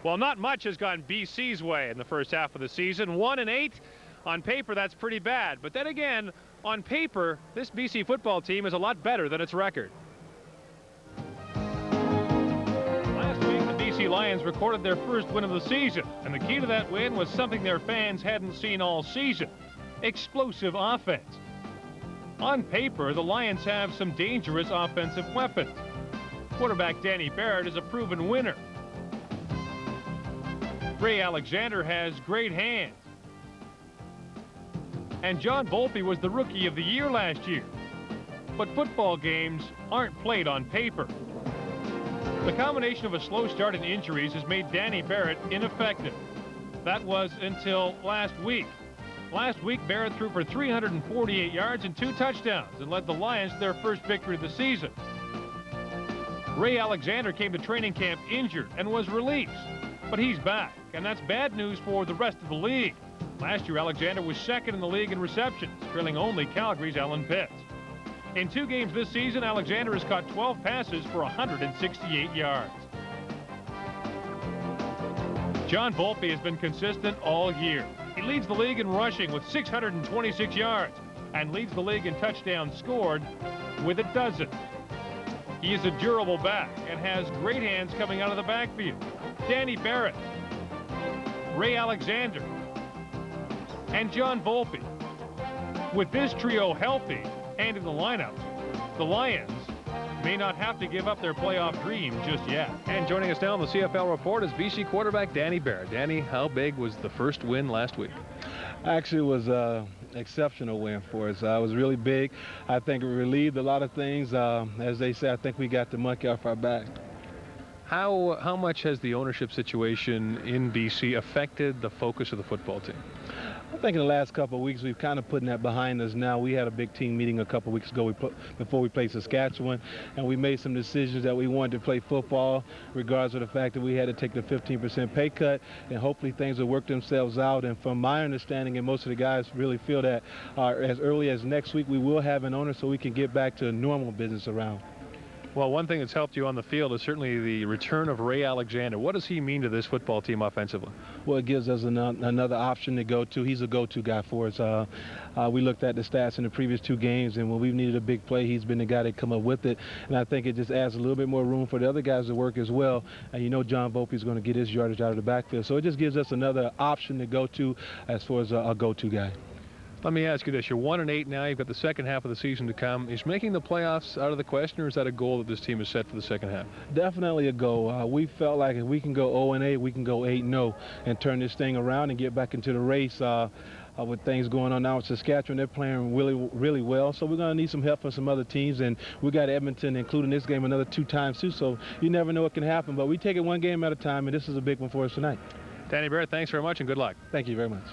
Well, not much has gone BC's way in the first half of the season. 1-8. On paper, that's pretty bad. But then again, on paper, this BC football team is a lot better than its record. Last week, the BC Lions recorded their first win of the season. And the key to that win was something their fans hadn't seen all season: explosive offense. On paper, the Lions have some dangerous offensive weapons. Quarterback Danny Barrett is a proven winner. Ray Alexander has great hands. And John Volpe was the Rookie of the Year last year. But football games aren't played on paper. The combination of a slow start and injuries has made Danny Barrett ineffective. That was until last week. Last week, Barrett threw for 348 yards and 2 touchdowns and led the Lions to their first victory of the season. Ray Alexander came to training camp injured and was released. But he's back, and that's bad news for the rest of the league. Last year, Alexander was second in the league in receptions, trailing only Calgary's Alan Pitts. In 2 games this season, Alexander has caught 12 passes for 168 yards. John Volpe has been consistent all year. He leads the league in rushing with 626 yards and leads the league in touchdowns scored with 12. He is a durable back and has great hands coming out of the backfield. Danny Barrett, Ray Alexander, and John Volpe. With this trio healthy and in the lineup, the Lions may not have to give up their playoff dream just yet. And joining us now on the CFL Report is BC quarterback Danny Barrett. Danny, how big was the first win last week? Actually, it was an exceptional win for us. It was really big. I think it relieved a lot of things. As they say, I think we got the monkey off our back. How much has the ownership situation in BC affected the focus of the football team? I think in the last couple of weeks, we've kind of putting that behind us now. We had a big team meeting a couple of weeks ago before we played Saskatchewan, and we made some decisions that we wanted to play football, regardless of the fact that we had to take the 15% pay cut, and hopefully things will work themselves out. And from my understanding, and most of the guys really feel that as early as next week, we will have an owner so we can get back to normal business around. Well, one thing that's helped you on the field is certainly the return of Ray Alexander. What does he mean to this football team offensively? Well, it gives us another option to go to. He's a go-to guy for us. We looked at the stats in the previous 2 games, and when we've needed a big play, he's been the guy to come up with it. And I think it just adds a little bit more room for the other guys to work as well. And you know John Volpe is going to get his yardage out of the backfield. So it just gives us another option to go to as far as a go-to guy. Let me ask you this. You're 1-8 now. You've got the second half of the season to come. Is making the playoffs out of the question, or is that a goal that this team has set for the second half? Definitely a goal. We felt like if we can go 0-8, we can go 8-0 and turn this thing around and get back into the race. With things going on now with Saskatchewan, they're playing really well. So we're going to need some help from some other teams. And we got Edmonton, including this game, another 2 times too. So you never know what can happen. But we take it one game at a time, and this is a big one for us tonight. Danny Barrett, thanks very much and good luck. Thank you very much.